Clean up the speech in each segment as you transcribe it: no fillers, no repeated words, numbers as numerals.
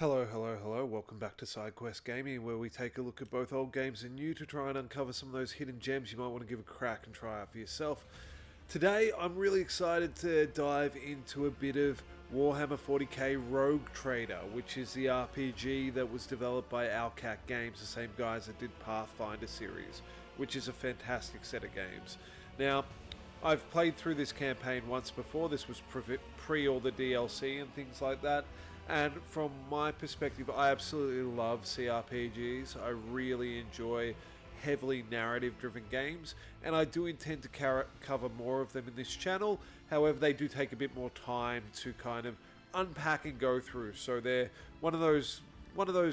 Hello, hello, hello, welcome back to Sidequest Gaming, where we take a look at both old games and new to try and uncover some of those hidden gems you might want to give a crack and try out for yourself. Today, I'm really excited to dive into a bit of Warhammer 40k Rogue Trader, which is the RPG that was developed by Owlcat Games, the same guys that did Pathfinder series, which is a fantastic set of games. Now, I've played through this campaign once before. This was pre all the DLC and things like that. And from my perspective, I absolutely love CRPGs. I really enjoy heavily narrative-driven games, and I do intend to cover more of them in this channel. However, they do take a bit more time to kind of unpack and go through. So they're one of those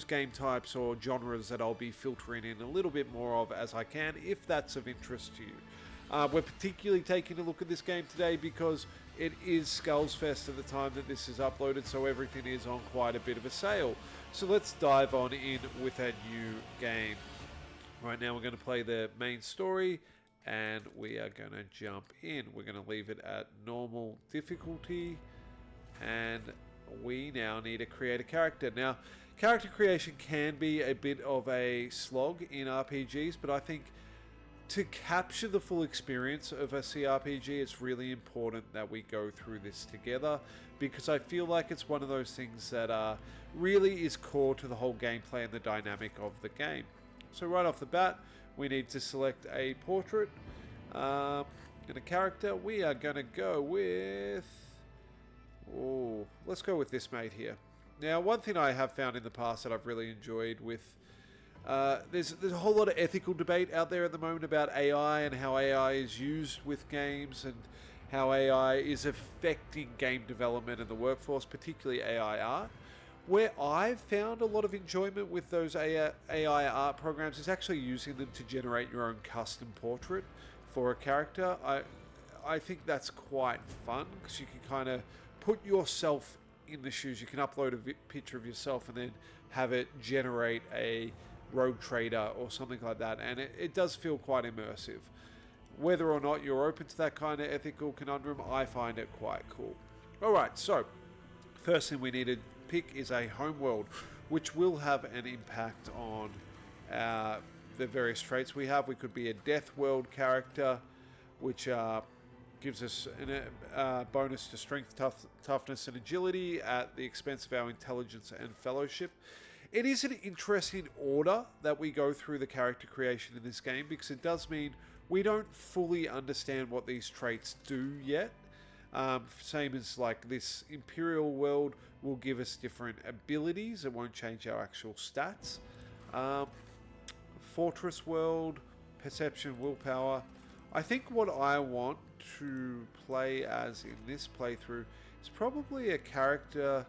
game types or genres that I'll be filtering in a little bit more of as I can, if that's of interest to you. We're particularly taking a look at this game today because it is Skulls Fest at the time that this is uploaded, so everything is on quite a bit of a sale. So let's dive on in with a new game. Right now we're going to play the main story and we are going to jump in. We're going to leave it at normal difficulty and we now need to create a character. Now, character creation can be a bit of a slog in RPGs, but I think to capture the full experience of a CRPG, it's really important that we go through this together, because I feel like it's one of those things that really is core to the whole gameplay and the dynamic of the game. So right off the bat, we need to select a portrait and a character. We are going to go with... let's go with this mate here. Now, one thing I have found in the past that I've really enjoyed with... there's a whole lot of ethical debate out there at the moment about AI and how AI is used with games and how AI is affecting game development and the workforce, particularly AI art. Where I've found a lot of enjoyment with those AI art programs is actually using them to generate your own custom portrait for a character. I think that's quite fun because you can kind of put yourself in the shoes. You can upload a picture of yourself and then have it generate a Rogue Trader or something like that, and it does feel quite immersive. Whether or not you're open to that kind of ethical conundrum, I find it quite cool. Alright, so first thing we need to pick is a homeworld, which will have an impact on the various traits we have. We could be a Death World character, which gives us a bonus to strength, toughness, and agility at the expense of our intelligence and fellowship. It is an interesting order that we go through the character creation in this game, because it does mean we don't fully understand what these traits do yet. Same as like this Imperial world will give us different abilities. It won't change our actual stats. Fortress world, perception, willpower. I think what I want to play as in this playthrough is probably a character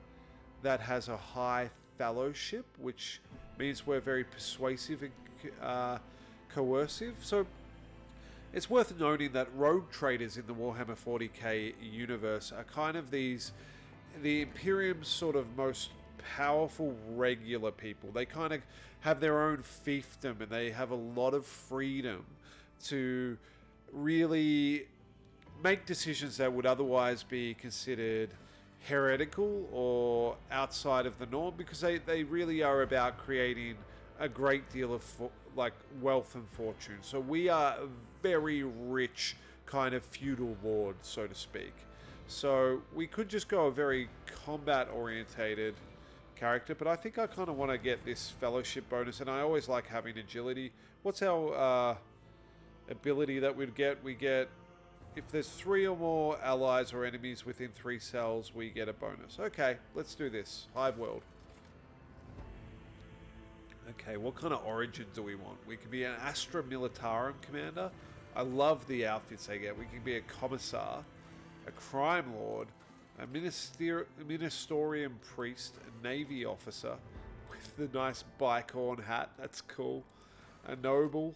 that has a high fellowship, which means we're very persuasive and coercive. So it's worth noting that rogue traders in the Warhammer 40k universe are kind of the Imperium's sort of most powerful regular people. They kind of have their own fiefdom and they have a lot of freedom to really make decisions that would otherwise be considered heretical or outside of the norm, because they really are about creating a great deal of wealth and fortune. So we are a very rich kind of feudal lord, so to speak. So we could just go a very combat orientated character, but I think I kind of want to get this fellowship bonus, and I always like having agility. What's our ability that we'd get? We get, if there's 3 or more allies or enemies within 3 cells, we get a bonus. Okay, let's do this. Hive World. Okay, what kind of origin do we want? We can be an Astra Militarum commander. I love the outfits they get. We can be a commissar, a crime lord, a ministerium priest, a navy officer with the nice bicorn hat. That's cool. A noble,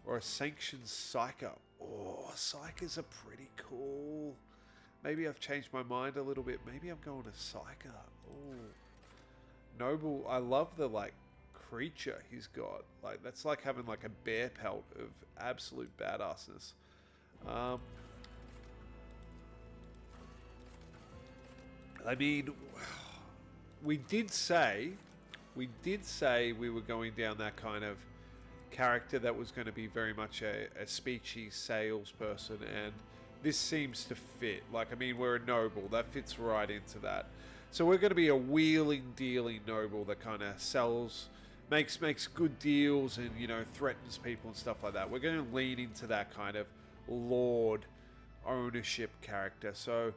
or a sanctioned psyker. Oh, psychers are pretty cool. Maybe I've changed my mind a little bit. Maybe I'm going to psyker. Oh, noble. I love the creature he's got. That's like having a bear pelt of absolute badassness. I mean, we did say we were going down that kind of character that was going to be very much a speechy salesperson, and this seems to fit. Like, I mean, we're a noble. That fits right into that. So we're going to be a wheeling, dealing noble that kind of sells, makes good deals, and, you know, threatens people and stuff like that. We're going to lean into that kind of lord ownership character. So,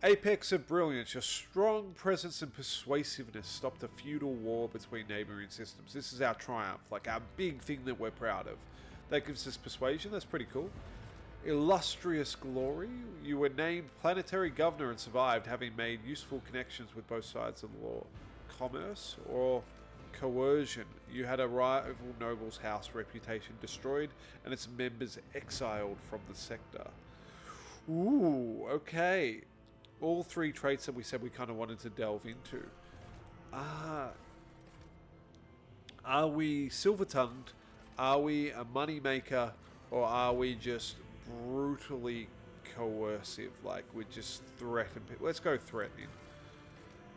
apex of brilliance, your strong presence and persuasiveness stopped a feudal war between neighboring systems. This is our triumph, like our big thing that we're proud of. That gives us persuasion. That's pretty cool. Illustrious glory, you were named planetary governor and survived, having made useful connections with both sides of the law. Commerce or coercion, you had a rival noble's house reputation destroyed and its members exiled from the sector. Ooh, okay. All three traits that we said we kind of wanted to delve into. Are we silver-tongued? Are we a money maker? Or are we just brutally coercive? Like, we just threaten people. Let's go threatening.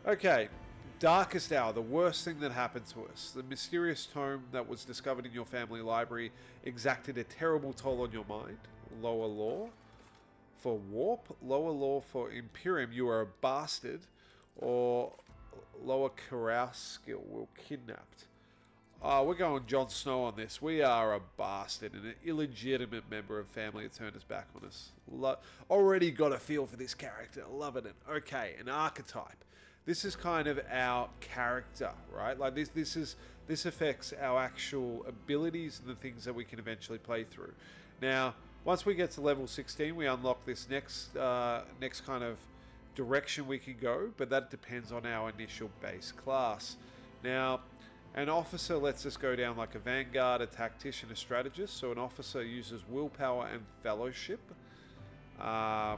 Okay. Darkest Hour, the worst thing that happened to us. The mysterious tome that was discovered in your family library exacted a terrible toll on your mind. Lower law for warp, lower law for Imperium, you are a bastard, or lower carouse skill, we're kidnapped. We're going Jon Snow on this. We are a bastard and an illegitimate member of family that turned us back on us. Already got a feel for this character. Loving it. Okay, an archetype. This is kind of our character, right? Like this affects our actual abilities and the things that we can eventually play through. Now, once we get to level 16, we unlock this next kind of direction we can go, but that depends on our initial base class. Now, an officer lets us go down like a vanguard, a tactician, a strategist. So an officer uses willpower and fellowship. An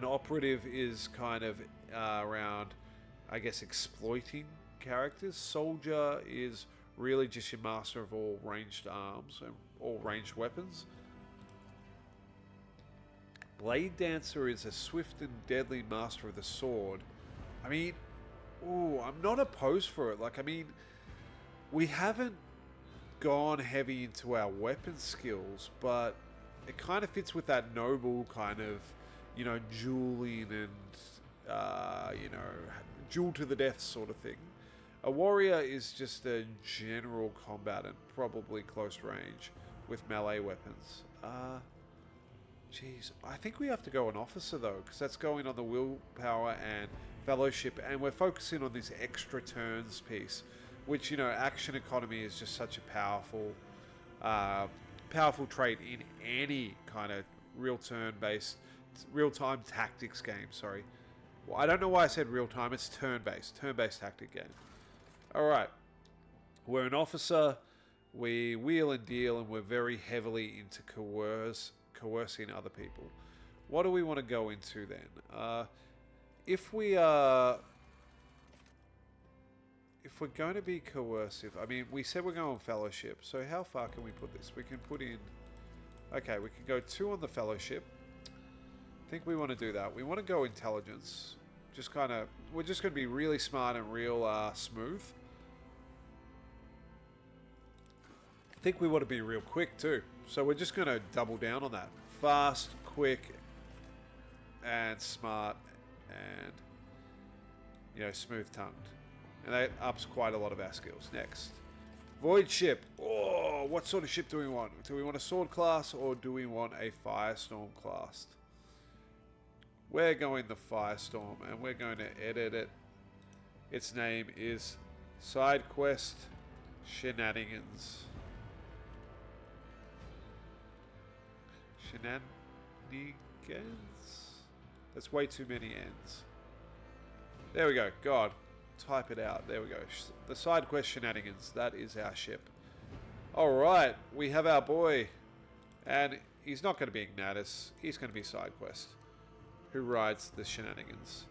operative is kind of around, I guess, exploiting characters. Soldier is really just your master of all ranged arms and all ranged weapons. Blade Dancer is a swift and deadly master of the sword. I mean, ooh, I'm not opposed for it. Like, I mean, we haven't gone heavy into our weapon skills, but it kind of fits with that noble kind of, you know, dueling and, you know, duel to the death sort of thing. A warrior is just a general combatant, probably close range, with melee weapons. Jeez, I think we have to go an officer though, because that's going on the willpower and fellowship, and we're focusing on this extra turns piece, which, you know, action economy is just such a powerful trait in any kind of real-time tactics game. Sorry, well, I don't know why I said real-time. It's turn-based tactic game. All right, we're an officer. We wheel and deal, and we're very heavily into coercing other people. What do we want to go into then? If we're going to be coercive, I mean, we said we're going fellowship, so how far can we put this? We can put in, okay, we can go 2 on the fellowship. I think we want to do that. We want to go intelligence. Just kind of, we're just going to be really smart and real smooth. I think we want to be real quick too. So we're just going to double down on that. Fast, quick, and smart, and, you know, smooth-tongued. And that ups quite a lot of our skills. Next. Void ship. Oh, what sort of ship do we want? Do we want a sword class, or do we want a firestorm class? We're going the firestorm, and we're going to edit it. Its name is Sidequest Shenanigans. Shenanigans? That's way too many N's. There we go. God. Type it out. There we go. The Sidequest Shenanigans. That is our ship. Alright. We have our boy. And he's not going to be Ignatus. He's going to be Sidequest, who rides the Shenanigans.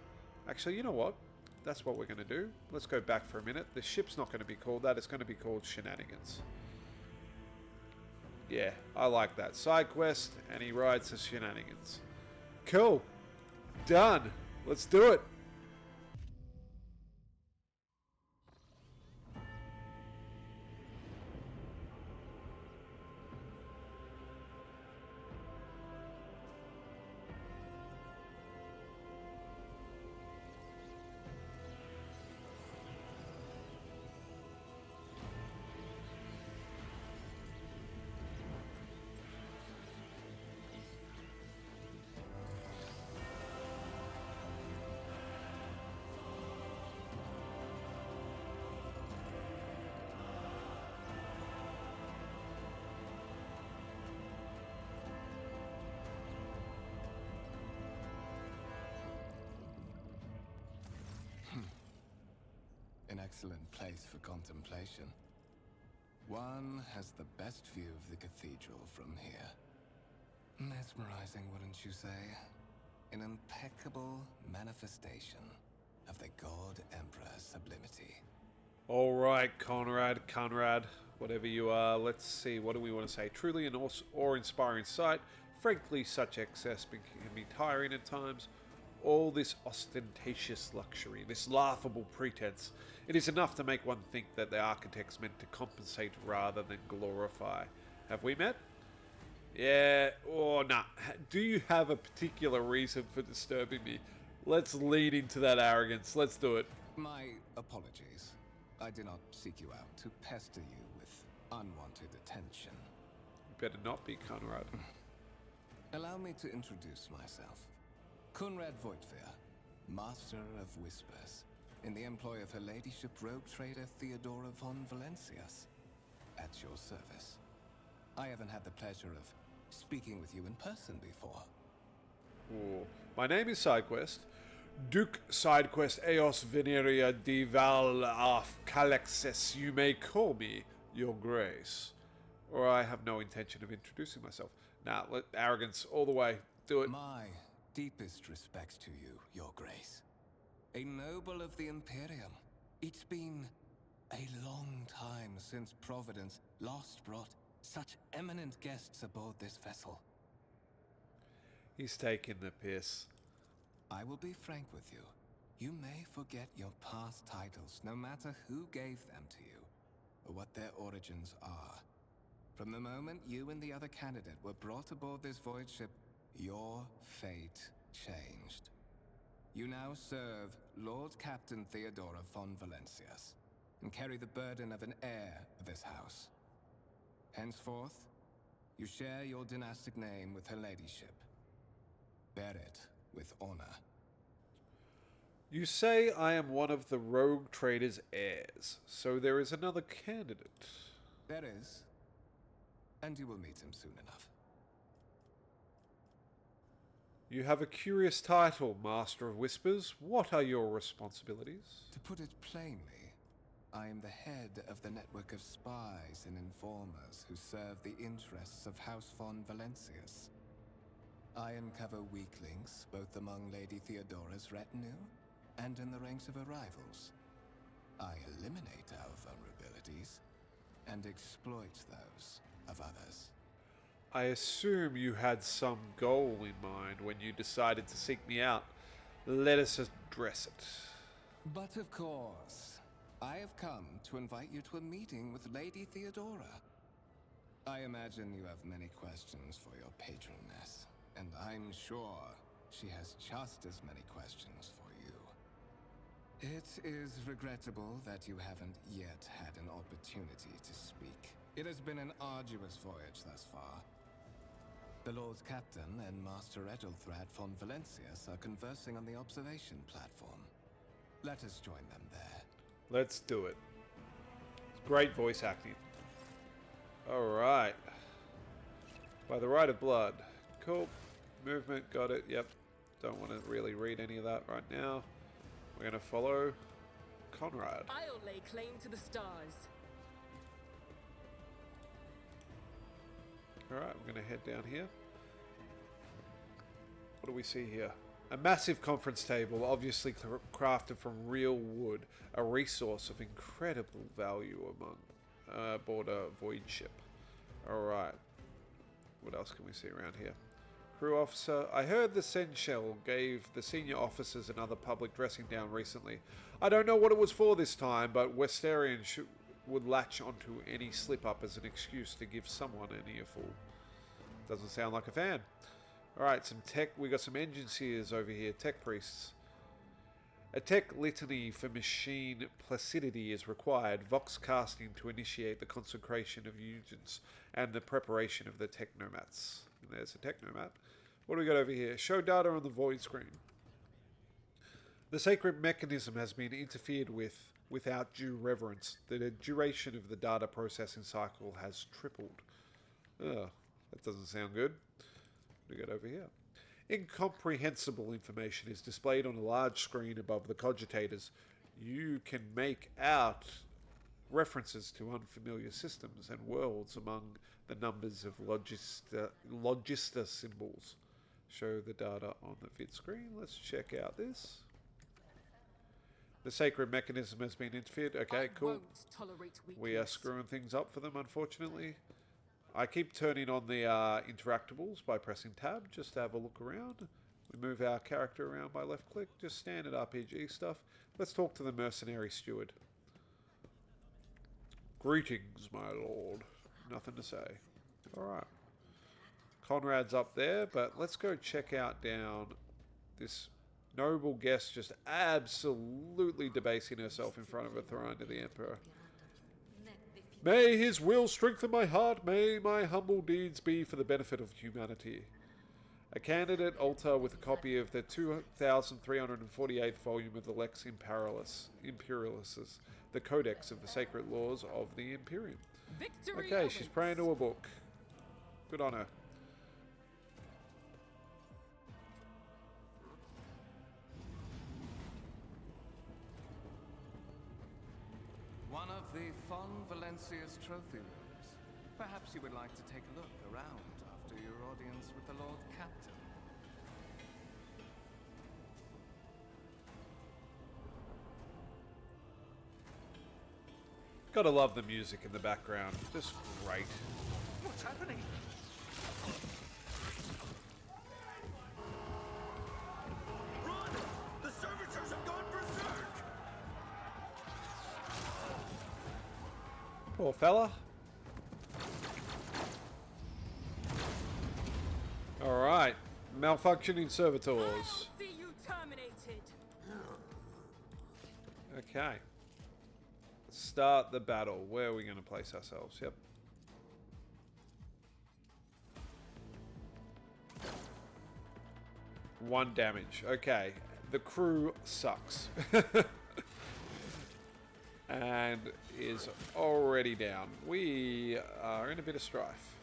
Actually, you know what? That's what we're going to do. Let's go back for a minute. The ship's not going to be called that. It's going to be called Shenanigans. Yeah, I like that. Sidequest, and he rides the Shenanigans. Cool. Done. Let's do it. An excellent place for contemplation. One has the best view of the cathedral from here. Mesmerizing, wouldn't you say? An impeccable manifestation of the God Emperor's sublimity. Alright, Conrad, whatever you are, let's see, what do we want to say? Truly an awe-inspiring sight. Frankly, such excess can be tiring at times. All this ostentatious luxury, this laughable pretense, it is enough to make one think that the architects meant to compensate rather than glorify. Have we met? Yeah, or nah. Do you have a particular reason for disturbing me? Let's lead into that arrogance. Let's do it. My apologies. I did not seek you out to pester you with unwanted attention. Better not be, Conrad. Allow me to introduce myself. Conrad Voigtfear, Master of Whispers, in the employ of Her Ladyship Rogue Trader Theodora von Valencias. At your service. I haven't had the pleasure of speaking with you in person before. Ooh. My name is Sidequest. Duke Sidequest Eos Veneria de Val af Calexes, you may call me, Your Grace. Or I have no intention of introducing myself. Nah, let arrogance all the way. Do it. My deepest respects to you, Your Grace. A noble of the Imperium. It's been a long time since Providence last brought such eminent guests aboard this vessel. He's taking the piss. I will be frank with you. You may forget your past titles, no matter who gave them to you, or what their origins are. From the moment you and the other candidate were brought aboard this void ship, your fate changed. You now serve Lord Captain Theodora von Valencias, and carry the burden of an heir of this house. Henceforth, you share your dynastic name with Her Ladyship. Bear it with honor. You say I am one of the rogue trader's heirs, so there is another candidate. There is, and you will meet him soon enough. You have a curious title, Master of Whispers. What are your responsibilities? To put it plainly, I am the head of the network of spies and informers who serve the interests of House von Valencias. I uncover weak links both among Lady Theodora's retinue and in the ranks of her rivals. I eliminate our vulnerabilities and exploit those of others. I assume you had some goal in mind when you decided to seek me out. Let us address it. But of course, I have come to invite you to a meeting with Lady Theodora. I imagine you have many questions for your patroness, and I'm sure she has just as many questions for you. It is regrettable that you haven't yet had an opportunity to speak. It has been an arduous voyage thus far. The Lord Captain and Master Edelthrad von Valencias are conversing on the observation platform. Let us join them there. Let's do it. Great voice acting. Alright. By the right of blood. Cool. Movement, got it, yep. Don't want to really read any of that right now. We're going to follow Conrad. I'll lay claim to the stars. Alright, we're going to head down here. What do we see here? A massive conference table, obviously crafted from real wood. A resource of incredible value aboard a void ship. Alright. What else can we see around here? Crew officer. I heard the Senshell gave the senior officers another public dressing down recently. I don't know what it was for this time, but Westarians would latch onto any slip-up as an excuse to give someone an earful. Doesn't sound like a fan. Alright, some tech. We got some engine seers over here. Tech priests. A tech litany for machine placidity is required. Vox casting to initiate the consecration of agents and the preparation of the technomats. And there's a technomat. What do we got over here? Show data on the void screen. The sacred mechanism has been interfered with without due reverence. The duration of the data processing cycle has tripled. Ugh, that doesn't sound good. What do we got over here? Incomprehensible information is displayed on a large screen above the cogitators. you can make out references to unfamiliar systems and worlds among the numbers of logista symbols. Show the data on the vid screen. Let's check out this. The sacred mechanism has been interfered. Okay, cool. We are screwing things up for them, unfortunately. I keep turning on the interactables by pressing tab just to have a look around. We move our character around by left click, just standard RPG stuff. Let's talk to the mercenary steward. Greetings, my lord. Nothing to say. Alright. Conrad's up there, but let's go check out down this noble guest just absolutely debasing herself in front of a throne to the Emperor. May his will strengthen my heart, may my humble deeds be for the benefit of humanity. A candidate altar with a copy of the 2348th volume of the Lex Imperialis, the Codex of the Sacred Laws of the Imperium. Okay, she's praying to a book. Good on her. One of the Fon Valencia's trophy rooms. Perhaps you would like to take a look around after your audience with the Lord Captain. Gotta love the music in the background. Just great. What's happening? Run! The servitors have gone berserk! Poor fella. Alright. Malfunctioning servitors. See you terminated. Okay. Start the battle. Where are we going to place ourselves? Yep. One damage. Okay. The crew sucks. And is already down. We are in a bit of strife.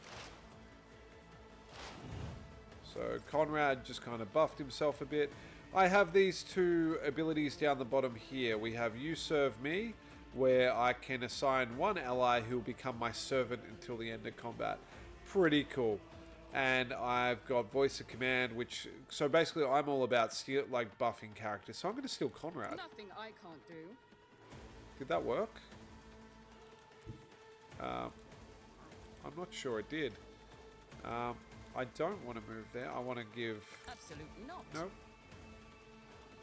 So Conrad just kind of buffed himself a bit. I have these two abilities down the bottom here. We have You Serve Me, where I can assign one ally who will become my servant until the end of combat. Pretty cool. And I've got Voice of Command, which... So basically I'm all about buffing characters. So I'm going to steal Conrad. Nothing I can't do. Did that work? I'm not sure it did. I don't want to move there. I want to give... Absolutely not. Nope.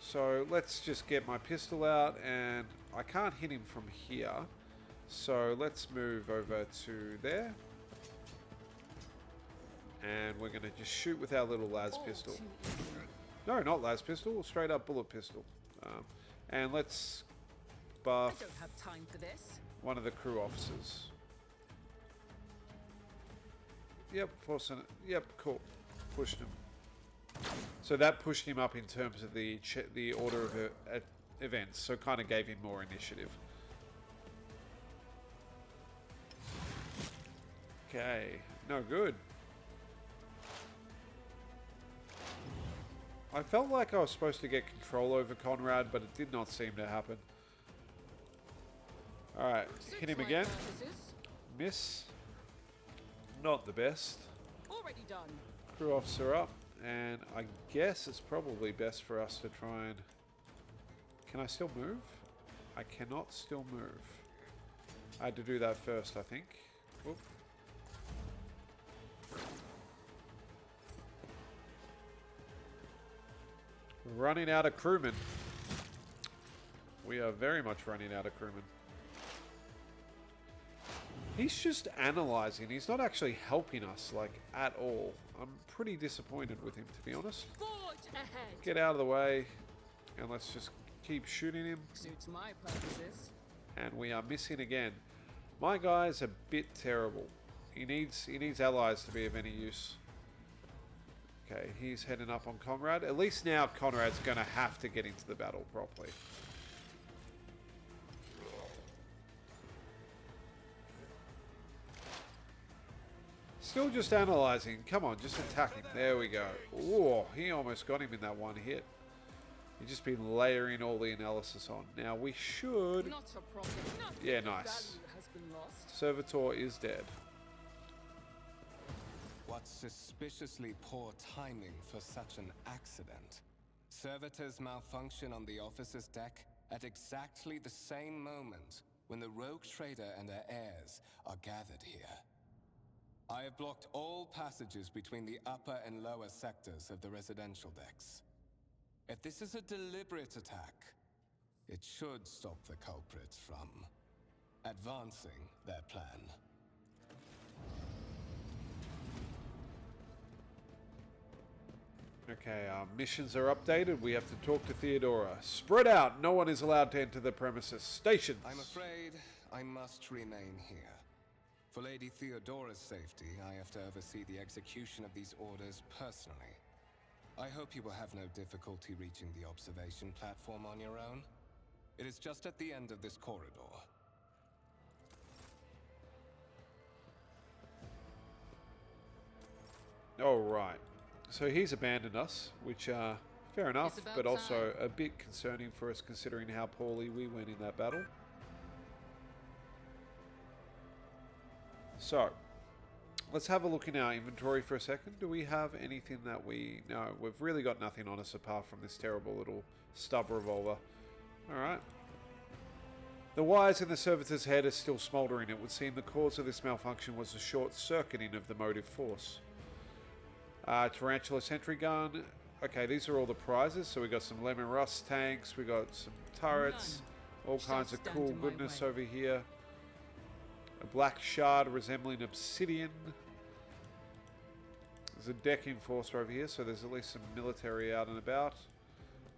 So let's just get my pistol out, and I can't hit him from here. So let's move over to there. And we're going to just shoot with our little las pistol. No, not las pistol. Straight up bullet pistol. And let's buff I don't have time for this. one of the crew officers. Yep, forcing it. Yep, cool. Pushed him. So that pushed him up in terms of the order of events. So kind of gave him more initiative. Okay, no good. I felt like I was supposed to get control over Conrad, but it did not seem to happen. Alright, hit him again. Miss. Not the best. Already done. Crew officer up, and I guess it's probably best for us to try and... Can I still move? I cannot still move. I had to do that first, I think. Whoop. Running out of crewmen. We are very much running out of crewmen. He's just analysing. He's not actually helping us, like, at all. I'm pretty disappointed with him, to be honest. Forge ahead. Get out of the way, and let's just keep shooting him. Suits my purposes. And we are missing again. My guy's a bit terrible. He needs allies to be of any use. Okay, he's heading up on Conrad. At least now Conrad's going to have to get into the battle properly. Still just analysing. Come on, just attack him. There we go. Oh, he almost got him in that one hit. You've just been layering all the analysis on. Now we should... Not a problem. Nothing Yeah, of nice. value has been lost. Servitor is dead. What suspiciously poor timing for such an accident. Servitors malfunction on the officer's deck at exactly the same moment when the rogue trader and her heirs are gathered here. I have blocked all passages between the upper and lower sectors of the residential decks. If this is a deliberate attack, it should stop the culprits from advancing their plan. Okay, our missions are updated. We have to talk to Theodora. Spread out. No one is allowed to enter the premises. Stations. I'm afraid I must remain here. For Lady Theodora's safety, I have to oversee the execution of these orders personally. I hope you will have no difficulty reaching the observation platform on your own. It is just at the end of this corridor. All right. So he's abandoned us, which, fair enough, It's about but also time. a bit concerning for us considering how poorly we went in that battle. So, let's have a look in our inventory for a second. Do we have anything that we... No, we've really got nothing on us apart from this terrible little stub revolver. Alright. The wires in the servitor's head are still smouldering. It would seem the cause of this malfunction was the short-circuiting of the motive force. Tarantula sentry gun. Okay, these are all the prizes. So we got some lemon rust tanks. We got some turrets. All Shall kinds of stand cool in my goodness way. over here. A black shard resembling obsidian. There's a decking force over here, so there's at least some military out and about.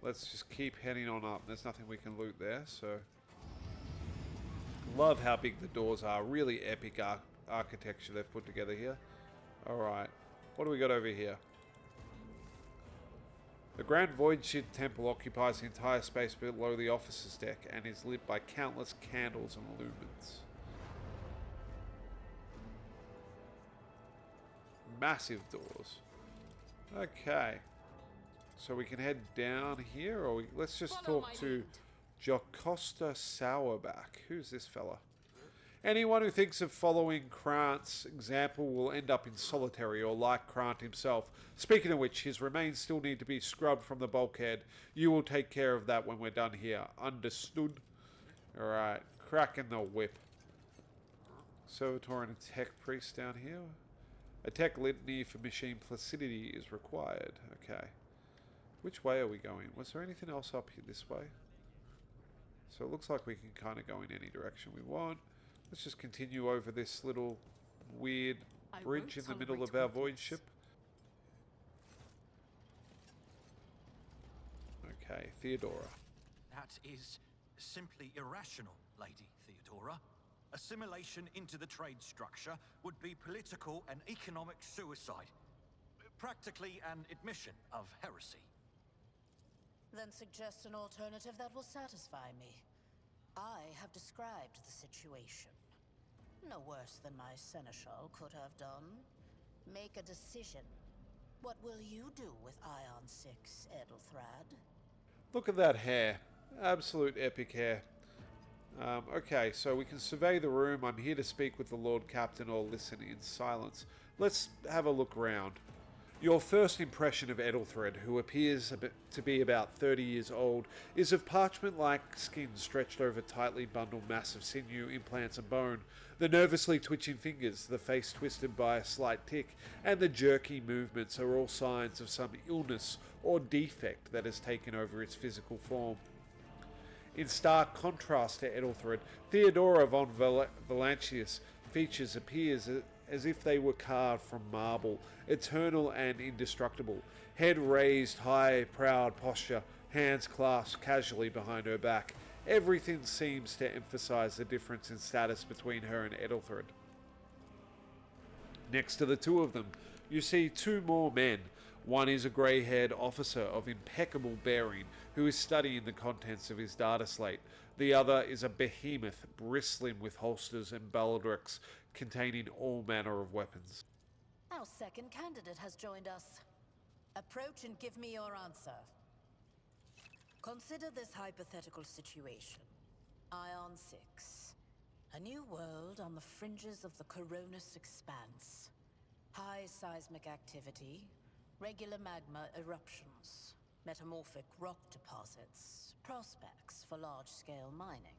Let's just keep heading on up. There's nothing we can loot there, so... Love how big the doors are. Really epic architecture they've put together here. Alright. What do we got over here? The Grand Voidship Temple occupies the entire space below the officer's deck and is lit by countless candles and lumens. Massive doors. Okay. So we can head down here, or let's just Follow talk my to lead. Jocosta Sauerback. Who's this fella? Anyone who thinks of following Krant's example will end up in solitary or like Krant himself. Speaking of which, his remains still need to be scrubbed from the bulkhead. You will take care of that when we're done here. Understood? Alright. Cracking the whip. Servitor and a tech priest down here. A tech litany for machine placidity is required. Okay. Which way are we going? Was there anything else up here this way? So it looks like we can kind of go in any direction we want. Let's just continue over this little weird I bridge in won't the middle of tolerate our void weakness. ship. Okay, Theodora. That is simply irrational, Lady Theodora. Assimilation into the trade structure would be political and economic suicide. Practically an admission of heresy. Then suggest an alternative that will satisfy me. I have described the situation. No worse than my seneschal could have done. Make a decision. What will you do with Ion 6, Edelthrad? Look at that hair. Absolute epic hair. Okay, so we can survey the room. I'm here to speak with the Lord Captain or listen in silence. Let's have a look around. Your first impression of Edelthred, who appears to be about 30 years old, is of parchment-like skin stretched over tightly bundled mass of sinew, implants and bone, the nervously twitching fingers, the face twisted by a slight tic, and the jerky movements are all signs of some illness or defect that has taken over its physical form. In stark contrast to Edelthred, Theodora von Valancius features appears as if they were carved from marble, eternal and indestructible. Head raised, high, proud posture, hands clasped casually behind her back. Everything seems to emphasize the difference in status between her and Edelthred. Next to the two of them, you see two more men. One is a grey-haired officer of impeccable bearing who is studying the contents of his data slate. The other is a behemoth bristling with holsters and baldricks containing all manner of weapons. Our second candidate has joined us. Approach and give me your answer. Consider this hypothetical situation. Ion 6. A new world on the fringes of the Koronus Expanse. High seismic activity, regular magma eruptions, metamorphic rock deposits, prospects for large-scale mining.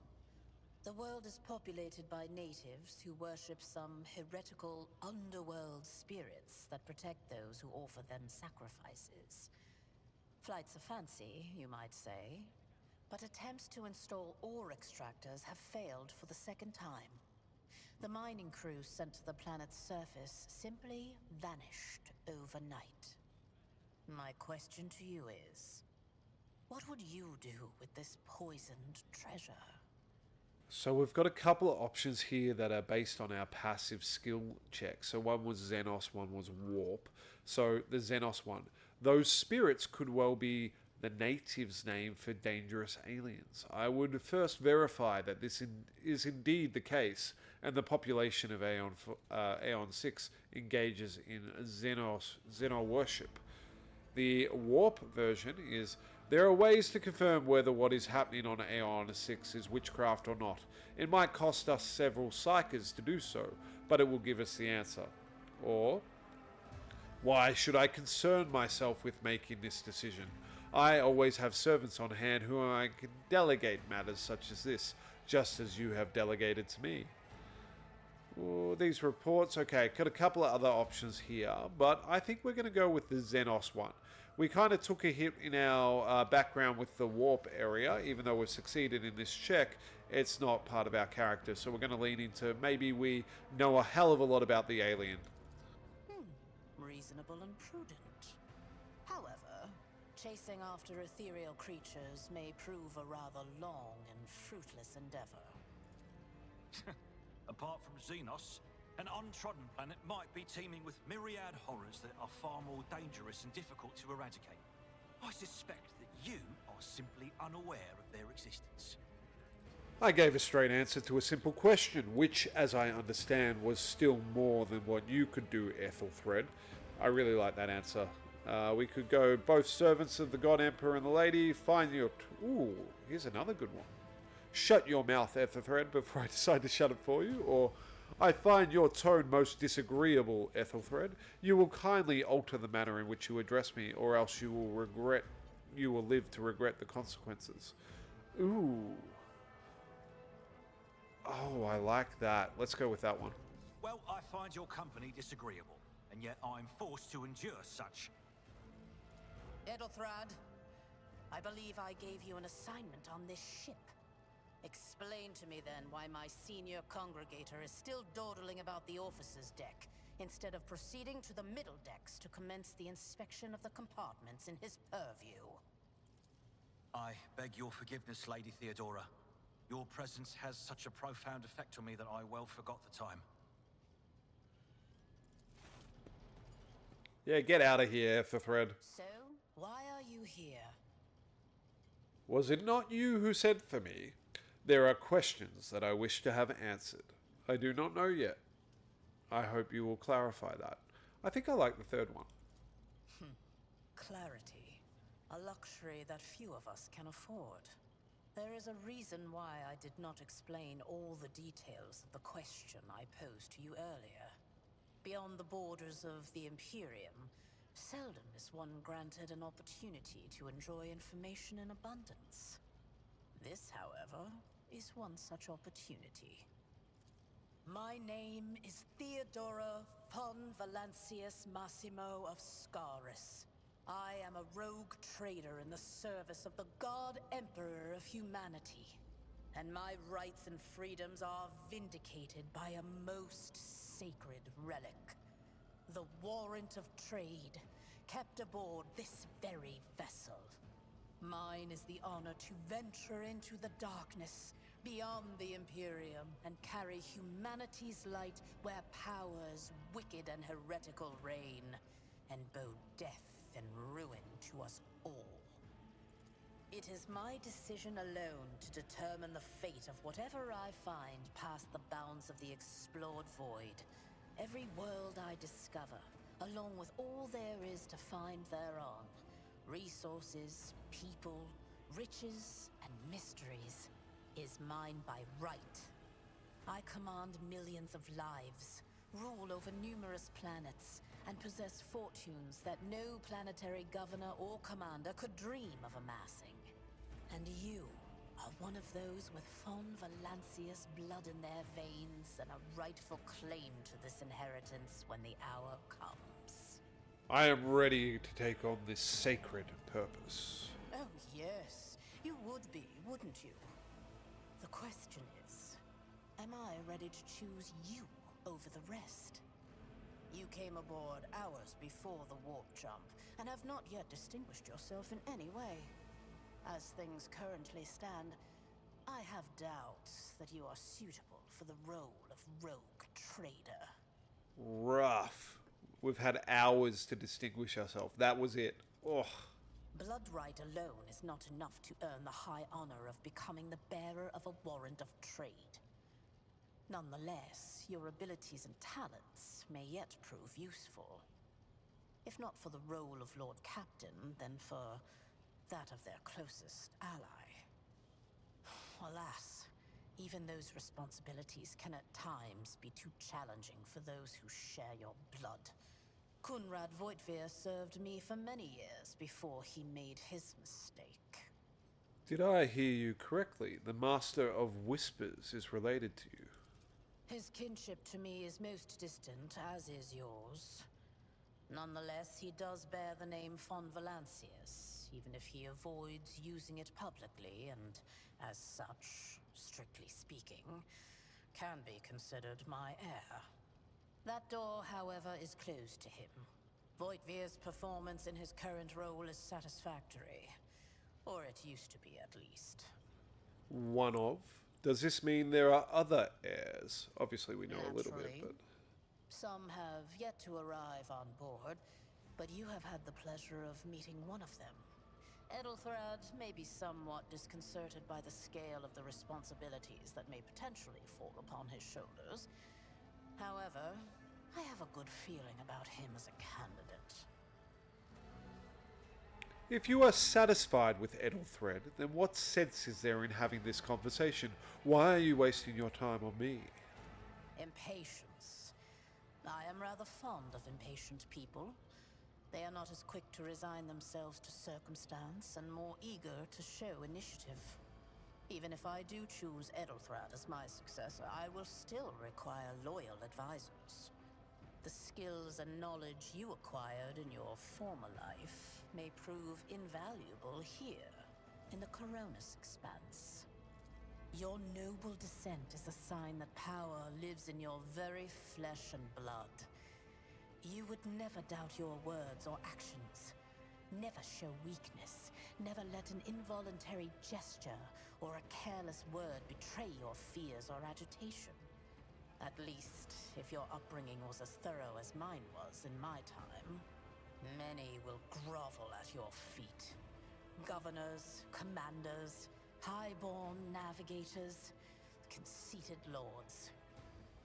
The world is populated by natives who worship some heretical underworld spirits that protect those who offer them sacrifices. Flights of fancy, you might say, but attempts to install ore extractors have failed for the second time. The mining crews sent to the planet's surface simply vanished overnight. My question to you is, what would you do with this poisoned treasure? So we've got a couple of options here that are based on our passive skill check. So one was Xenos, one was Warp. So the Xenos one. Those spirits could well be the natives' name for dangerous aliens. I would first verify that this is indeed the case, and the population of Aeon 6 engages in Xeno worship. The Warp version is, there are ways to confirm whether what is happening on Aeon 6 is witchcraft or not. It might cost us several psychers to do so, but it will give us the answer. Or, why should I concern myself with making this decision? I always have servants on hand whom I can delegate matters such as this, just as you have delegated to me. Ooh, these reports, okay, got a couple of other options here, but I think we're going to go with the Xenos one. We kind of took a hit in our background with the warp area, even though we've succeeded in this check, it's not part of our character, so we're going to lean into maybe we know a hell of a lot about the alien. Reasonable and prudent. However, chasing after ethereal creatures may prove a rather long and fruitless endeavor. Apart from Xenos, an untrodden planet might be teeming with myriad horrors that are far more dangerous and difficult to eradicate. I suspect that you are simply unaware of their existence. I gave a straight answer to a simple question, which, as I understand, was still more than what you could do, Ethelthred. I really like that answer. We could go both servants of the God Emperor and the Lady, find your... Ooh, here's another good one. Shut your mouth, Ethelthred, before I decide to shut it for you, or... I find your tone most disagreeable, Ethelthred. You will kindly alter the manner in which you address me, or else you will live to regret the consequences. Ooh. Oh, I like that. Let's go with that one. Well, I find your company disagreeable, and yet I'm forced to endure such. Ethelthred, I believe I gave you an assignment on this ship. Explain to me then why my senior congregator is still dawdling about the officer's deck, instead of proceeding to the middle decks to commence the inspection of the compartments in his purview. I beg your forgiveness, Lady Theodora. Your presence has such a profound effect on me that I well forgot the time. Yeah, get out of here, Ethelthred. So, why are you here? Was it not you who sent for me? There are questions that I wish to have answered. I do not know yet. I hope you will clarify that. I think I like the third one. Clarity. A luxury that few of us can afford. There is a reason why I did not explain all the details of the question I posed to you earlier. Beyond the borders of the Imperium, seldom is one granted an opportunity to enjoy information in abundance. This, however, is one such opportunity. My name is Theodora von Valancius Massimo of Scaris. I am a rogue trader in the service of the God Emperor of humanity, and my rights and freedoms are vindicated by a most sacred relic. The warrant of trade, kept aboard this very vessel. Mine is the honor to venture into the darkness, beyond the Imperium, and carry humanity's light where powers wicked and heretical reign, and bow death and ruin to us all. It is my decision alone to determine the fate of whatever I find past the bounds of the explored void. Every world I discover, along with all there is to find thereon. Resources, people, riches and mysteries, is mine by right. I command millions of lives, rule over numerous planets, and possess fortunes that no planetary governor or commander could dream of amassing. And you are one of those with Fon Valancius blood in their veins and a rightful claim to this inheritance when the hour comes. I am ready to take on this sacred purpose. Oh, yes. You would be, wouldn't you? The question is, am I ready to choose you over the rest? You came aboard hours before the warp jump, and have not yet distinguished yourself in any way. As things currently stand, I have doubts that you are suitable for the role of rogue trader. Rough. We've had hours to distinguish ourselves. That was it. Oh. Bloodright alone is not enough to earn the high honor of becoming the bearer of a warrant of trade. Nonetheless, your abilities and talents may yet prove useful. If not for the role of Lord Captain, then for that of their closest ally. Alas, even those responsibilities can at times be too challenging for those who share your blood. Kunrad Voitvir served me for many years before he made his mistake. Did I hear you correctly? The Master of Whispers is related to you. His kinship to me is most distant, as is yours. Nonetheless, he does bear the name Fon Valancius, even if he avoids using it publicly, and as such, strictly speaking, can be considered my heir. That door, however, is closed to him. Voitvir's performance in his current role is satisfactory. Or it used to be, at least. One of? Does this mean there are other heirs? Obviously we know a little bit, Naturally. but... Some have yet to arrive on board, but you have had the pleasure of meeting one of them. Edelthrad may be somewhat disconcerted by the scale of the responsibilities that may potentially fall upon his shoulders. However, I have a good feeling about him as a candidate. If you are satisfied with Edelthred, then what sense is there in having this conversation? Why are you wasting your time on me? Impatience. I am rather fond of impatient people. They are not as quick to resign themselves to circumstance and more eager to show initiative. Even if I do choose Edelthrad as my successor, I will still require loyal advisors. The skills and knowledge you acquired in your former life may prove invaluable here, in the Koronus Expanse. Your noble descent is a sign that power lives in your very flesh and blood. You would never doubt your words or actions. Never show weakness. Never let an involuntary gesture or a careless word betray your fears or agitation. At least, if your upbringing was as thorough as mine was in my time. Many will grovel at your feet. Governors, commanders, highborn navigators, conceited lords.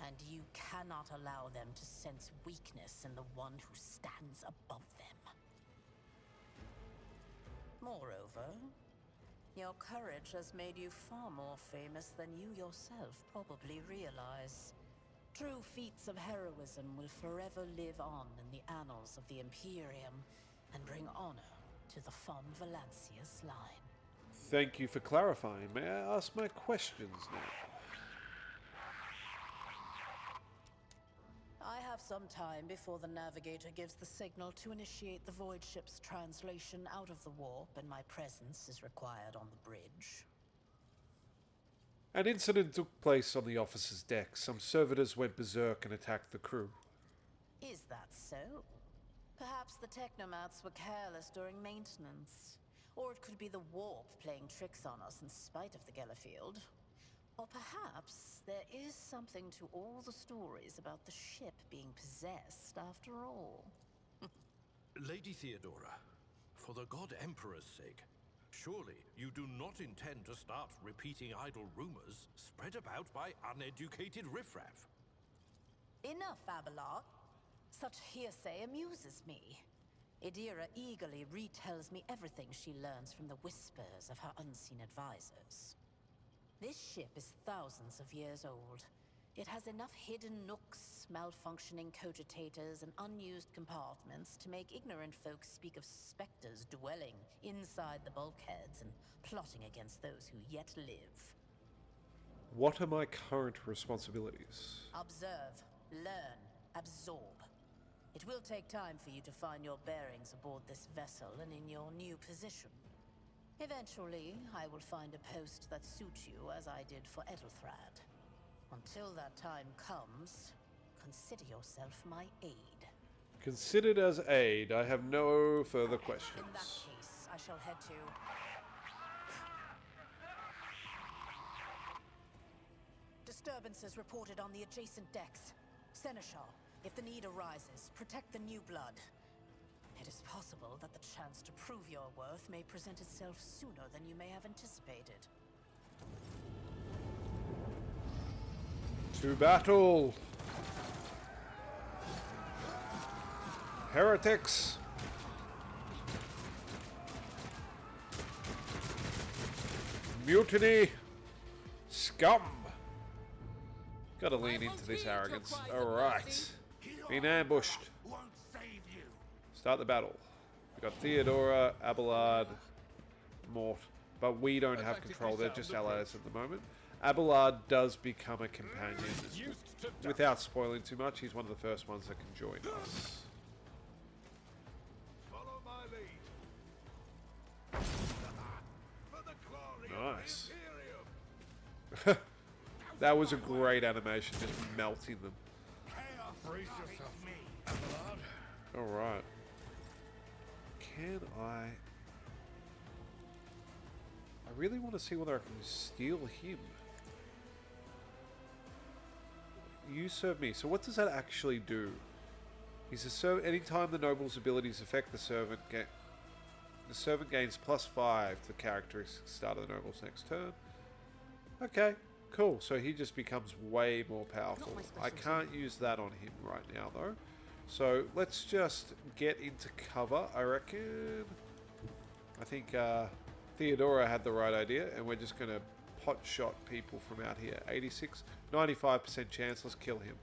And you cannot allow them to sense weakness in the one who stands above them. Moreover, your courage has made you far more famous than you yourself probably realize. True feats of heroism will forever live on in the annals of the Imperium and bring honor to the Fon Valancius line. Thank you for clarifying. May I ask my questions now? I have some time before the navigator gives the signal to initiate the voidship's translation out of the warp, and my presence is required on the bridge. An incident took place on the officer's deck. Some servitors went berserk and attacked the crew. Is that so? Perhaps the technomats were careless during maintenance. Or it could be the warp playing tricks on us in spite of the Gellerfield. Or perhaps there is something to all the stories about the ship being possessed after all. Lady Theodora, for the God Emperor's sake, surely you do not intend to start repeating idle rumors spread about by uneducated riffraff. Enough, Abelard. Such hearsay amuses me. Idira eagerly retells me everything she learns from the whispers of her unseen advisors. This ship is thousands of years old. It has enough hidden nooks, malfunctioning cogitators, and unused compartments to make ignorant folks speak of specters dwelling inside the bulkheads and plotting against those who yet live. What are my current responsibilities? Observe, learn, absorb. It will take time for you to find your bearings aboard this vessel and in your new position. Eventually, I will find a post that suits you as I did for Edelthrad. Until that time comes, consider yourself my aid. Considered as aid. I have no further questions. In that case, I shall head to... Disturbances reported on the adjacent decks. Seneschal, if the need arises, protect the new blood. It is possible that the chance to prove your worth may present itself sooner than you may have anticipated. To battle! Heretics! Mutiny! Scum! Gotta lean into this arrogance. Alright. Been ambushed. Start the battle. We've got Theodora, Abelard, Mort. But we don't have control. They're just allies at the moment. Abelard does become a companion. Without spoiling too much, he's one of the first ones that can join us. Follow my lead. For the glory Nice. of Imperium. That was a great animation, just melting them. Brace yourself, Abelard. Alright. Can I really want to see whether I can steal him. You serve me. So what does that actually do? He's a servant. Anytime the noble's abilities affect the servant, the servant gains +5 to the characteristic start of the noble's next turn. Okay, cool. So he just becomes way more powerful. I can't use that on him right now, though. So let's just get into cover, I reckon. I think Theodora had the right idea, and we're just going to pot shot people from out here. 86, 95% chance. Let's kill him.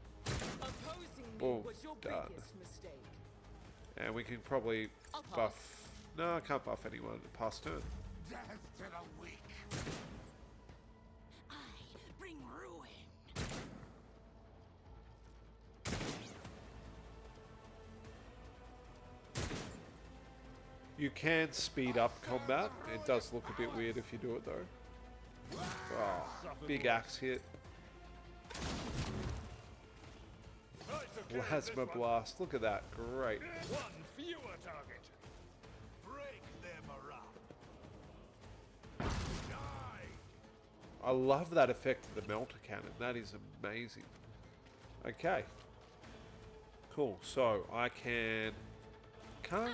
Boom, done. And we can probably buff. No, I can't buff anyone. Pass turn. Death to the weak. I bring ruin. You can speed up combat. It does look a bit weird if you do it though. Oh, big axe hit. Plasma blast. Look at that. Great. One fewer target. Break their morale. Die. I love that effect of the melter cannon. That is amazing. Okay. Cool. So I can't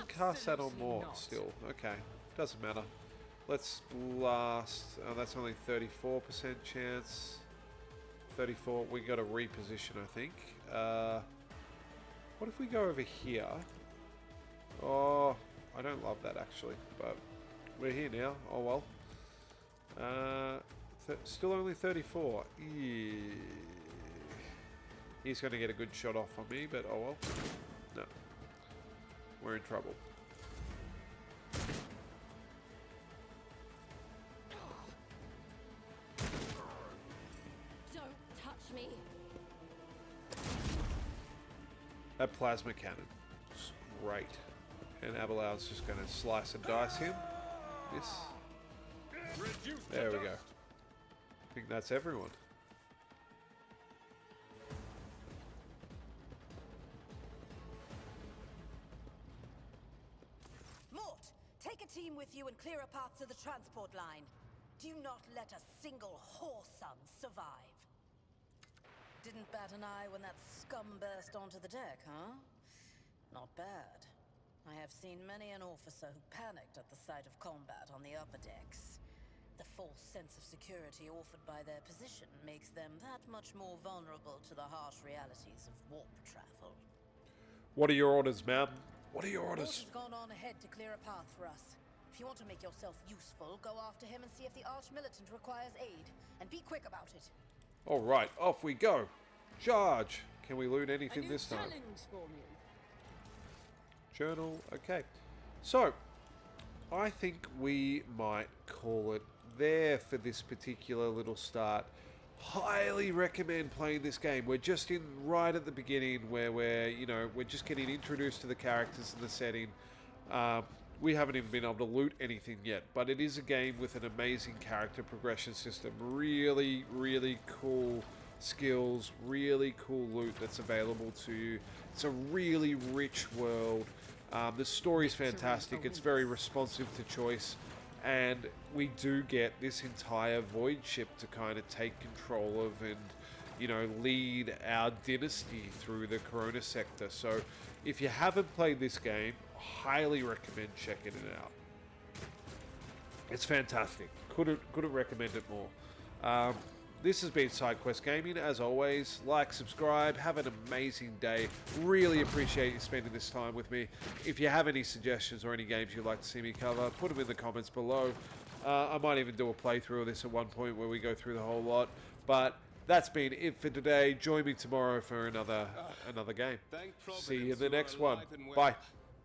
cast that on Mort still. Okay. Doesn't matter. Let's blast. Oh, that's only 34% chance. 34. We got to reposition, I think. What if we go over here? Oh, I don't love that actually, but we're here now. Oh well. Still only 34. Yeah. He's going to get a good shot off on me, but oh well. No. We're in trouble. Don't touch me. That plasma cannon. It's great. And Abelard's just going to slice and dice him. Yes. There we go. I think that's everyone. Mort, take a team with you and clear a path to the transport line. Do not let a single whoreson survive. Didn't bat an eye when that scum burst onto the deck, huh? Not bad. I have seen many an officer who panicked at the sight of combat on the upper decks. The false sense of security offered by their position makes them that much more vulnerable to the harsh realities of warp travel. What are your orders, ma'am? What are your orders? Has gone on ahead to clear a path for us. If you want to make yourself useful, go after him and see if the Arch-Militant requires aid. And be quick about it. All right, off we go. Charge. Can we loot A anything new this time? challenge for me. Journal. Okay. So, I think we might call it there for this particular little start. Highly recommend playing this game. We're just in right at the beginning where we're just getting introduced to the characters and the setting. We haven't even been able to loot anything yet, but it is a game with an amazing character progression system. Really, really cool skills, really cool loot that's available to you. It's a really rich world. The story's fantastic. It's very responsive to choice. And we do get this entire voidship to kind of take control of and, lead our dynasty through the Koronus sector. So if you haven't played this game, highly recommend checking it out. It's fantastic. Couldn't recommend it more. This has been Sidequest Gaming. As always, like, subscribe, have an amazing day. Really appreciate you spending this time with me. If you have any suggestions or any games you'd like to see me cover, put them in the comments below. I might even do a playthrough of this at one point where we go through the whole lot. But that's been it for today. Join me tomorrow for another game. See you in the next one. Bye.